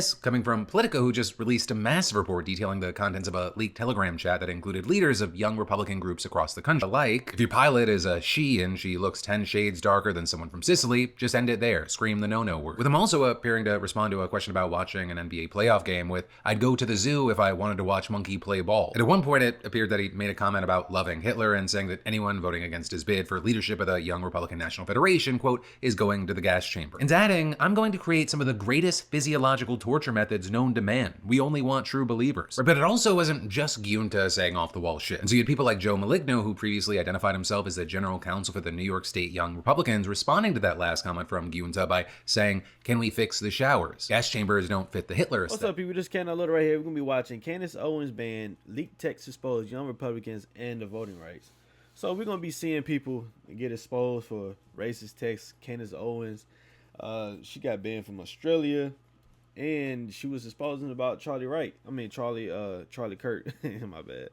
Coming from Politico, who just released a massive report detailing the contents of a leaked Telegram chat that included leaders of young Republican groups across the country. Like, if your pilot is a she and she looks 10 shades darker than someone from Sicily, just end it there. Scream the no-no word. With him also appearing to respond to a question about watching an NBA playoff game with, "I'd go to the zoo if I wanted to watch monkey play ball." And at one point, it appeared that he made a comment about loving Hitler and saying that anyone voting against his bid for leadership of the Young Republican National Federation, quote, is going to the gas chamber. And adding, "I'm going to create some of the greatest physiological torture methods known to man. We only want true believers." But it also wasn't just Giunta saying off-the-wall shit. And so you had people like Joe Maligno, who previously identified himself as the general counsel for the New York State Young Republicans, responding to that last comment from Giunta by saying, "Can we fix the showers? Gas chambers don't fit the Hitler aesthetic." What's up, people? This is KM.Little right here. We're going to be watching Candace Owens band, leaked text expose young Republicans and the voting rights. So we're going to be seeing people get exposed for racist texts. Candace Owens, she got banned from Australia. And she was exposing about Charlie Kirk. My bad.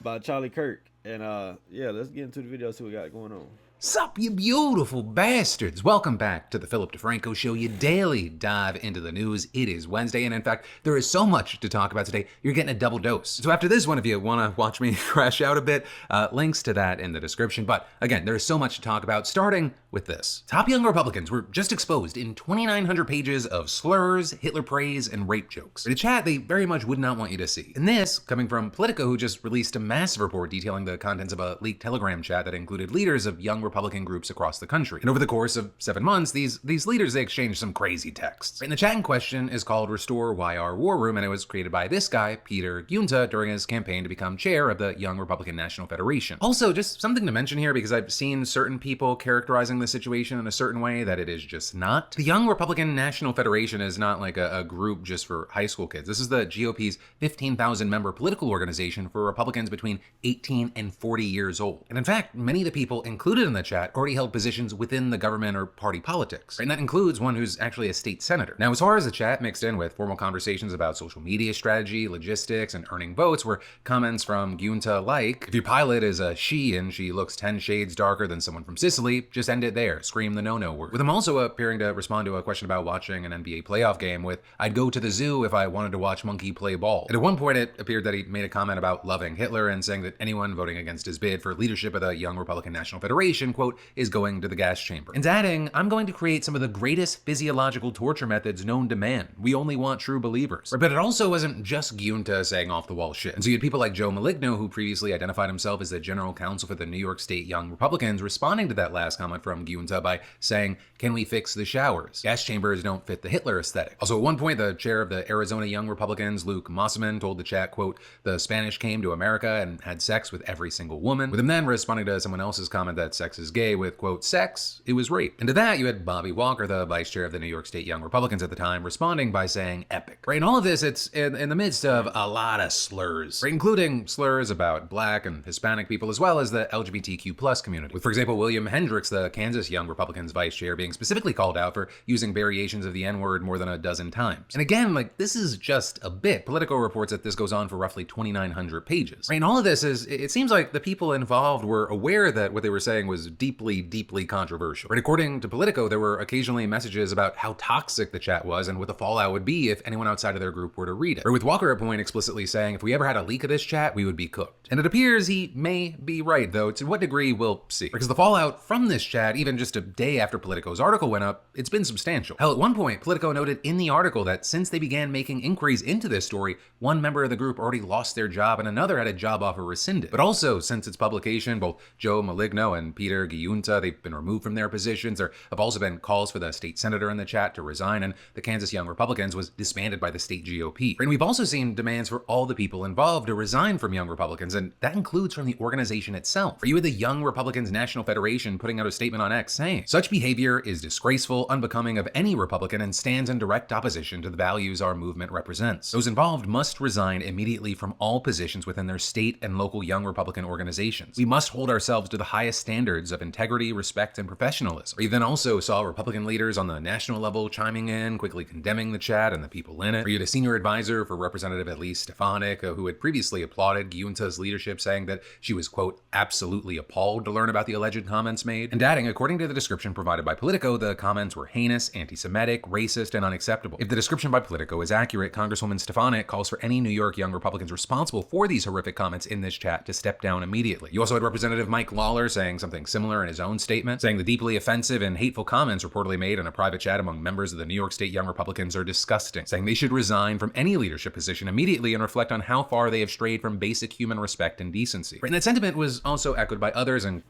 About Charlie Kirk. And yeah, let's get into the video, see what we got going on. Sup, you beautiful bastards. Welcome back to the Philip DeFranco Show, your daily dive into the news. It is Wednesday, and in fact, there is so much to talk about today, you're getting a double dose. So after this one, if you want to watch me crash out a bit, links to that in the description. But again, there is so much to talk about, starting with this. Top young Republicans were just exposed in 2,900 pages of slurs, Hitler praise, and rape jokes. In a chat they very much would not want you to see. And this, coming from Politico, who just released a massive report detailing the contents of a leaked Telegram chat that included leaders of young Republican groups across the country. And over the course of 7 months, these leaders, they exchanged some crazy texts. And the chat in question is called Restore YR War Room, and it was created by this guy, Peter Giunta, during his campaign to become chair of the Young Republican National Federation. Also, just something to mention here, because I've seen certain people characterizing the situation in a certain way that it is just not. The Young Republican National Federation is not like a group just for high school kids. This is the GOP's 15,000 member political organization for Republicans between 18 and 40 years old. And in fact, many of the people included in the chat already held positions within the government or party politics. And that includes one who's actually a state senator. Now, as far as the chat mixed in with formal conversations about social media strategy, logistics, and earning votes, were comments from Giunta like, if your pilot is a she and she looks 10 shades darker than someone from Sicily, just end it there. Scream the no-no word. With him also appearing to respond to a question about watching an NBA playoff game with, "I'd go to the zoo if I wanted to watch monkey play ball." And at one point, it appeared that he made a comment about loving Hitler and saying that anyone voting against his bid for leadership of the Young Republican National Federation, quote, is going to the gas chamber. And adding, "I'm going to create some of the greatest physiological torture methods known to man. We only want true believers." But it also wasn't just Giunta saying off-the-wall shit. And so you had people like Joe Maligno, who previously identified himself as the general counsel for the New York State Young Republicans, responding to that last comment from Giunta by saying, "Can we fix the showers? Gas chambers don't fit the Hitler aesthetic." Also, at one point, the chair of the Arizona Young Republicans, Luke Mosselman, told the chat, quote, "The Spanish came to America and had sex with every single woman," with him then responding to someone else's comment that sex is gay with, quote, "Sex, it was rape." And to that, you had Bobby Walker, the vice chair of the New York State Young Republicans at the time, responding by saying, "Epic." Right, and all of this, it's in the midst of a lot of slurs, right, including slurs about Black and Hispanic people, as well as the LGBTQ plus community. With, for example, William Hendricks, the Kansas Young Republicans vice chair, being specifically called out for using variations of the N-word more than a dozen times. And again, like, this is just a bit. Politico reports that this goes on for roughly 2,900 pages. Right, and all of this is, it seems like the people involved were aware that what they were saying was deeply, deeply controversial. Right, according to Politico, there were occasionally messages about how toxic the chat was and what the fallout would be if anyone outside of their group were to read it. Or with Walker at point explicitly saying, if we ever had a leak of this chat, we would be cooked. And it appears he may be right, though to what degree we'll see. Because the fallout from this chat, even just a day after Politico's article went up, it's been substantial. Hell, at one point, Politico noted in the article that since they began making inquiries into this story, one member of the group already lost their job and another had a job offer rescinded. But also, since its publication, both Joe Maligno and Peter Giunta, they've been removed from their positions. There have also been calls for the state senator in the chat to resign, and the Kansas Young Republicans was disbanded by the state GOP. And we've also seen demands for all the people involved to resign from Young Republicans, and that includes from the organization itself. For you, the Young Republicans National Federation putting out a statement on X saying, "Such behavior is disgraceful, unbecoming of any Republican, and stands in direct opposition to the values our movement represents. Those involved must resign immediately from all positions within their state and local Young Republican organizations. We must hold ourselves to the highest standards of integrity, respect, and professionalism." We then also saw Republican leaders on the national level chiming in, quickly condemning the chat and the people in it. We had a senior advisor for Representative Elise Stefanik, who had previously applauded Giunta's leadership, saying that she was, quote, "absolutely appalled to learn about the alleged comments made," and adding, according to the description provided by Politico, the comments were heinous, anti-Semitic, racist, and unacceptable. If the description by Politico is accurate, Congresswoman Stefanik calls for any New York young Republicans responsible for these horrific comments in this chat to step down immediately. You also had Representative Mike Lawler saying something similar in his own statement, saying the deeply offensive and hateful comments reportedly made in a private chat among members of the New York State Young Republicans are disgusting, saying they should resign from any leadership position immediately and reflect on how far they have strayed from basic human respect and decency. And that sentiment was also echoed by others. And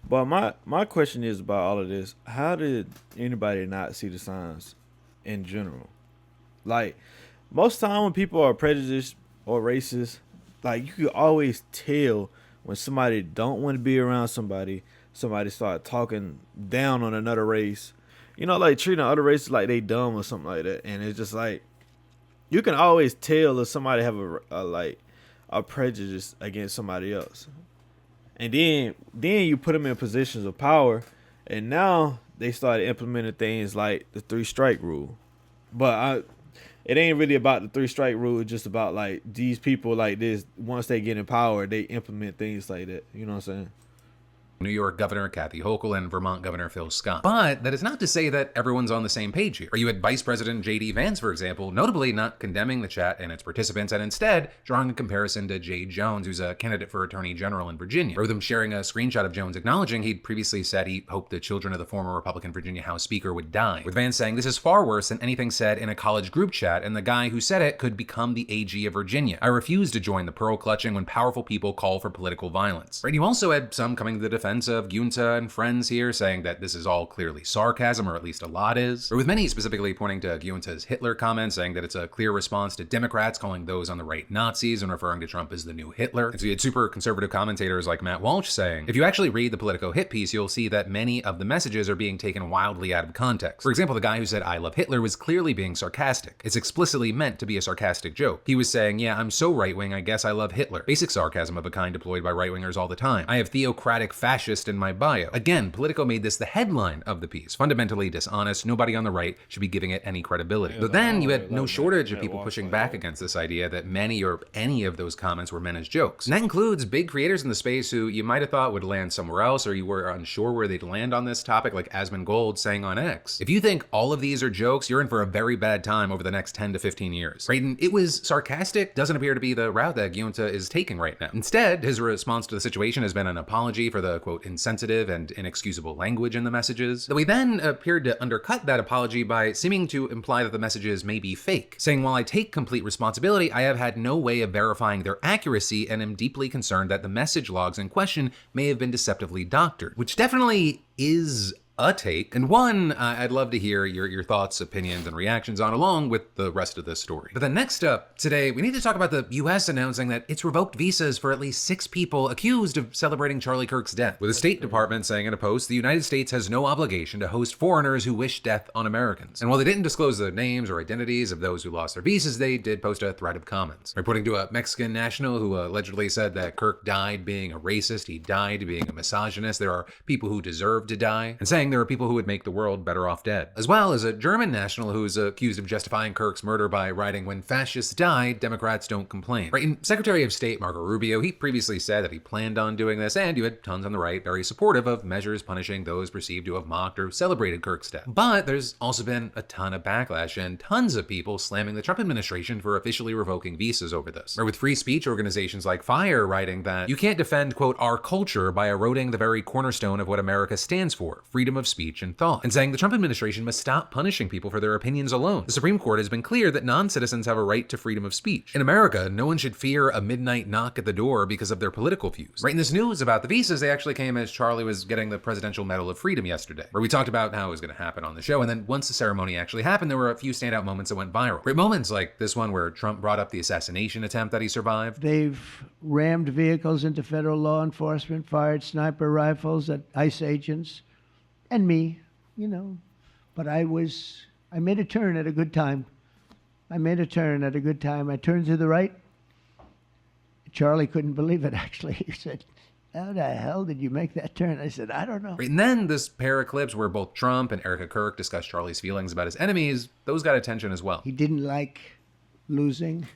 but my question is about all of this: how did anybody not see the signs in general? Like, most time when people are prejudiced or racist, like, you can always tell when somebody don't want to be around somebody start talking down on another race, like treating other races like they dumb or something like that. And it's just like, you can always tell if somebody have a prejudice against somebody else. And then you put them in positions of power, and now they started implementing things like the 3-strike rule. But it ain't really about the 3-strike rule. It's just about, like, these people like this, once they get in power, they implement things like that. You know what I'm saying? New York Governor Kathy Hochul and Vermont Governor Phil Scott. But that is not to say that everyone's on the same page here. Or you had Vice President J.D. Vance, for example, notably not condemning the chat and its participants, and instead drawing a comparison to Jay Jones, who's a candidate for Attorney General in Virginia. Or with him sharing a screenshot of Jones acknowledging he'd previously said he hoped the children of the former Republican Virginia House Speaker would die. With Vance saying this is far worse than anything said in a college group chat, and the guy who said it could become the AG of Virginia. I refuse to join the pearl clutching when powerful people call for political violence. Right? You also had some coming to the defense of Giunta and friends here, saying that this is all clearly sarcasm, or at least a lot is. Or with many specifically pointing to Giunta's Hitler comment, saying that it's a clear response to Democrats calling those on the right Nazis and referring to Trump as the new Hitler. And so you had super conservative commentators like Matt Walsh saying, if you actually read the Politico hit piece, you'll see that many of the messages are being taken wildly out of context. For example, the guy who said I love Hitler was clearly being sarcastic. It's explicitly meant to be a sarcastic joke. He was saying, yeah, I'm so right-wing, I guess I love Hitler. Basic sarcasm of a kind deployed by right-wingers all the time. I have theocratic fascist in my bio. Again, Politico made this the headline of the piece. Fundamentally dishonest, nobody on the right should be giving it any credibility. But then you had no shortage of people pushing back against this idea that many or any of those comments were meant as jokes. And that includes big creators in the space who you might have thought would land somewhere else, or you were unsure where they'd land on this topic, like Asmund Gold saying on X, if you think all of these are jokes, you're in for a very bad time over the next 10 to 15 years. Right? And it was sarcastic doesn't appear to be the route that Giunta is taking right now. Instead, his response to the situation has been an apology for the, quote, insensitive and inexcusable language in the messages. Though he then appeared to undercut that apology by seeming to imply that the messages may be fake, saying, while I take complete responsibility, I have had no way of verifying their accuracy and am deeply concerned that the message logs in question may have been deceptively doctored, which definitely is a take, and one I'd love to hear your thoughts, opinions, and reactions on, along with the rest of this story. But then next up today, we need to talk about the US announcing that it's revoked visas for at least 6 people accused of celebrating Charlie Kirk's death, with the State Department saying in a post, the United States has no obligation to host foreigners who wish death on Americans. And while they didn't disclose the names or identities of those who lost their visas, they did post a thread of comments, reporting to a Mexican national who allegedly said that Kirk died being a racist, he died being a misogynist, there are people who deserve to die, and saying there are people who would make the world better off dead. As well as a German national who's accused of justifying Kirk's murder by writing, when fascists die, Democrats don't complain. Right, and Secretary of State Marco Rubio, he previously said that he planned on doing this, and you had tons on the right very supportive of measures punishing those perceived to have mocked or celebrated Kirk's death. But there's also been a ton of backlash and tons of people slamming the Trump administration for officially revoking visas over this. Or with free speech organizations like FIRE writing that you can't defend, quote, our culture by eroding the very cornerstone of what America stands for, freedom of speech and thought, and saying the Trump administration must stop punishing people for their opinions alone. The Supreme Court has been clear that non-citizens have a right to freedom of speech. In America, no one should fear a midnight knock at the door because of their political views. Right, in this news about the visas, they actually came as Charlie was getting the Presidential Medal of Freedom yesterday, where we talked about how it was going to happen on the show, and then once the ceremony actually happened, there were a few standout moments that went viral. Great moments like this one where Trump brought up the assassination attempt that he survived. They've rammed vehicles into federal law enforcement, fired sniper rifles at ICE agents, and me. But I made a turn at a good time. I turned to the right. Charlie couldn't believe it, actually. He said, how the hell did you make that turn? I said, I don't know. Right, and then this pair of clips where both Trump and Erica Kirk discussed Charlie's feelings about his enemies, those got attention as well. He didn't like losing.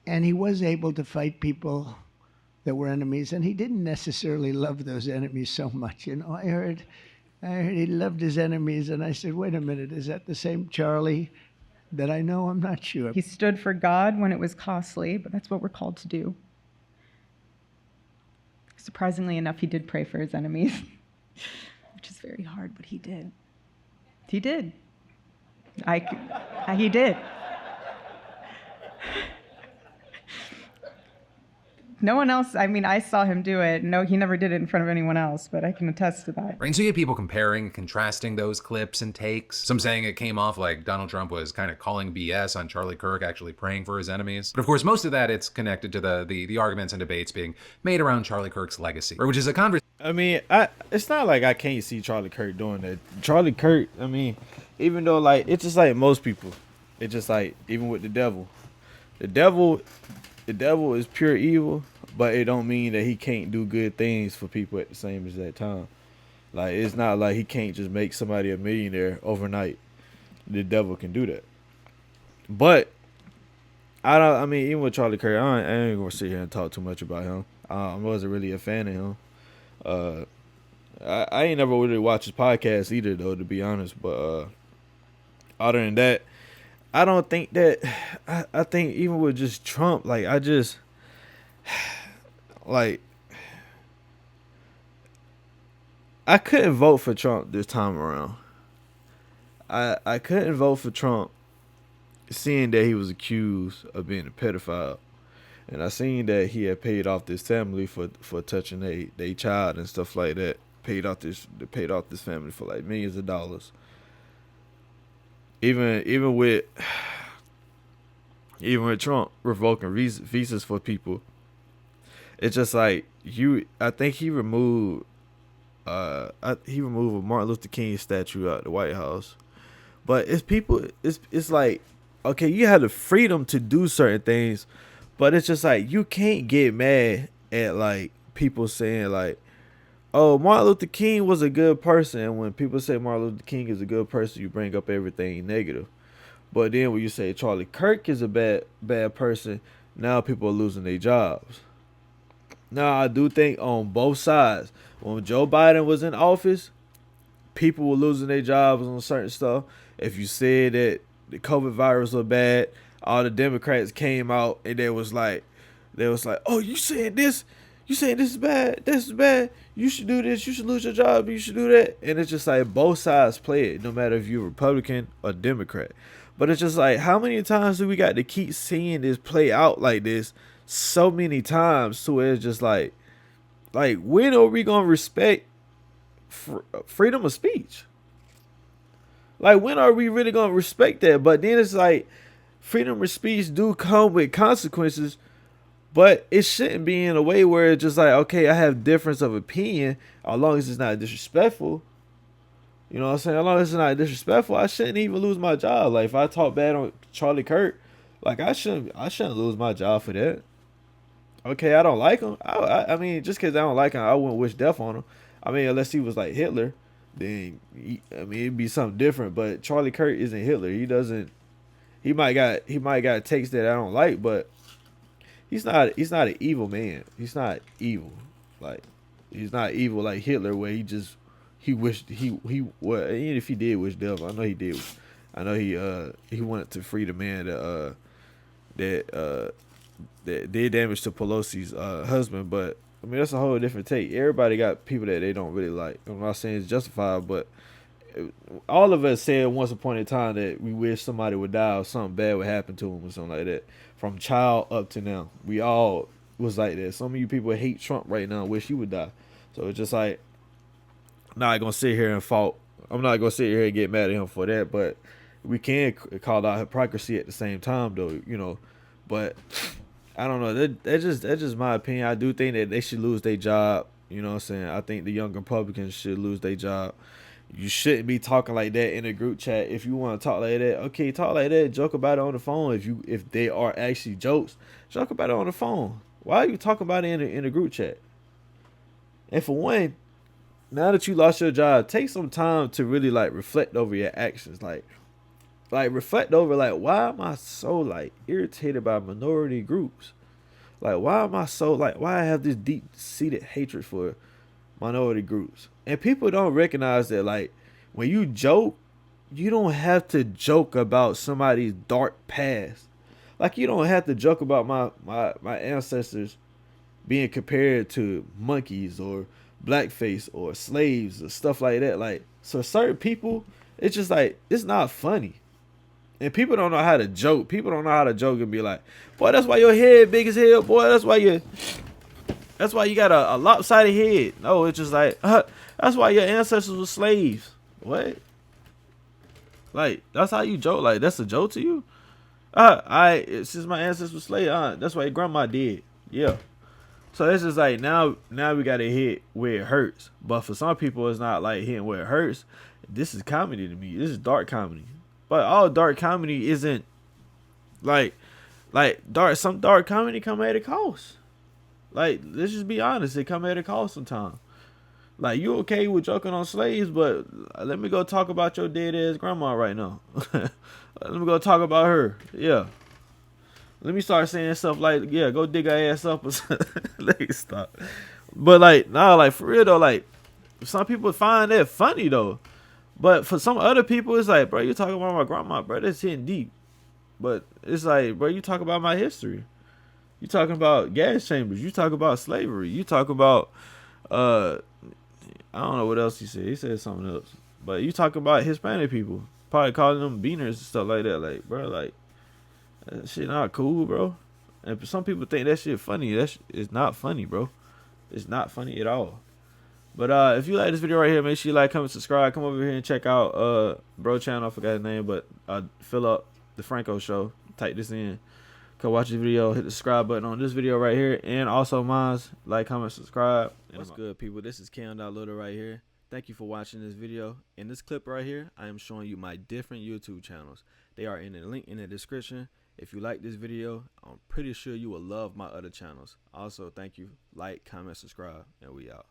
And he was able to fight people that were enemies, and he didn't necessarily love those enemies so much. I heard he loved his enemies, and I said, wait a minute, is that the same Charlie that I know? I'm not sure. He stood for God when it was costly, but that's what we're called to do. Surprisingly enough, he did pray for his enemies, which is very hard, but he did. He did. He did. No one else, I saw him do it. No, he never did it in front of anyone else, but I can attest to that. Right, and so you have people comparing, contrasting those clips and takes. Some saying it came off like Donald Trump was kind of calling BS on Charlie Kirk actually praying for his enemies. But of course, most of that, it's connected to the arguments and debates being made around Charlie Kirk's legacy, which is a conversation. It's not like I can't see Charlie Kirk doing that. Charlie Kirk, even though like it's just like most people, it's just like even with the devil is pure evil, but it don't mean that he can't do good things for people at the same exact time. Like it's not like he can't just make somebody a millionaire overnight. The devil can do that. But even with Charlie Kirk, I ain't gonna sit here and talk too much about him. I wasn't really a fan of him. I ain't never really watched his podcast either, though, to be honest. But other than that, I don't think that. I think even with just Trump, like I just like I couldn't vote for Trump this time around. I couldn't vote for Trump, seeing that he was accused of being a pedophile. And I seen that he had paid off this family for touching their child and stuff like that. Paid off this family for like millions of dollars. Even with Trump revoking visas for people, it's just like I think he removed a Martin Luther King statue out of the White House. But it's like, okay, you have the freedom to do certain things. But it's just like you can't get mad at like people saying like, "Oh, Martin Luther King was a good person." And when people say Martin Luther King is a good person, you bring up everything negative. But then when you say Charlie Kirk is a bad person, now people are losing their jobs. Now I do think on both sides, when Joe Biden was in office, people were losing their jobs on certain stuff. If you said that the COVID virus was bad, all the Democrats came out and they was like, "Oh, you saying this? You saying this is bad? This is bad. You should do this. You should lose your job. You should do that." And it's just like both sides play it, no matter if you're Republican or Democrat. But it's just like, how many times do we got to keep seeing this play out like this so many times to where it's just like when are we gonna respect freedom of speech? Like, when are we really gonna respect that? But then it's like, freedom of speech do come with consequences, but it shouldn't be in a way where it's just like, okay, I have difference of opinion, as long as it's not disrespectful. You know what I'm saying? As long as it's not disrespectful, I shouldn't even lose my job. Like, if I talk bad on Charlie Kirk, like I shouldn't lose my job for that. Okay, I don't like him. I mean, just because I don't like him, I wouldn't wish death on him. I mean, unless he was like Hitler, then it'd be something different. But Charlie Kirk isn't Hitler. He might got takes that I don't like, but he's not an evil man. He's not evil. Like, he's not evil like Hitler, where he wished well, even if he did wish death, I know he did. I know he wanted to free the man that did damage to Pelosi's husband. But I mean, that's a whole different take. Everybody got people that they don't really like. I'm not saying it's justified, but all of us said once upon a time that we wish somebody would die or something bad would happen to them or something like that. From child up to now, we all was like that. Some of you people hate Trump right now, wish he would die. So it's just like, I'm not gonna sit here and fault. I'm not gonna sit here and get mad at him for that. But we can call out hypocrisy at the same time, though. You know, but I don't know. That's just my opinion. I do think that they should lose their job. You know what I'm saying? I think the young Republicans should lose their job. You shouldn't be talking like that in a group chat. If you want to talk like that, okay, talk like that. Joke about it on the phone. If they are actually jokes, joke about it on the phone. Why are you talking about it in a group chat? And for one, now that you lost your job, take some time to really like reflect over your actions. Like reflect over, like, why am I so like irritated by minority groups? Like, why am I so like? Why I have this deep-seated hatred for minority groups? And people don't recognize that, like, when you joke, you don't have to joke about somebody's dark past. Like, you don't have to joke about my ancestors being compared to monkeys or blackface or slaves or stuff like that. Like, so certain people, it's just like, it's not funny. And people don't know how to joke. People don't know how to joke and be like, boy, that's why your head big as hell. Boy, that's why you got a lopsided head. No, it's just like, that's why your ancestors were slaves. What? Like, that's how you joke? Like, that's a joke to you? Since my ancestors were slaves, that's why your grandma did. Yeah. So it's just like, now we got to hit where it hurts. But for some people, it's not like hitting where it hurts. This is comedy to me. This is dark comedy. But all dark comedy isn't like some dark comedy come at a cost. Like, let's just be honest, it come at a cost sometimes. Like, you okay with joking on slaves, but let me go talk about your dead ass grandma right now. Let me go talk about her. Yeah. Let me start saying stuff like, yeah, go dig her ass up or something. Let me stop. But like, nah, like for real though, like some people find that funny though. But for some other people, it's like, bro, you talking about my grandma, bro, that's hitting deep. But it's like, bro, you talk about my history. You talking about gas chambers. You talk about slavery. You talk about, I don't know what else he said. He said something else. But you talk about Hispanic people. Probably calling them beaners and stuff like that. Like, bro, like, that shit not cool, bro. And some people think that shit funny. That is not funny, bro. It's not funny at all. But if you like this video right here, make sure you like, comment, subscribe. Come over here and check out bro channel. I forgot his name, but fill up the Franco show. Type this in. Come watch the video. Hit the subscribe button on this video right here, and also mine's. Like, comment, subscribe. What's good, people? This is KM.Little right here. Thank you for watching this video. In this clip right here, I am showing you my different YouTube channels. They are in the link in the description. If you like this video, I'm pretty sure you will love my other channels. Also, thank you. Like, comment, subscribe, and we out.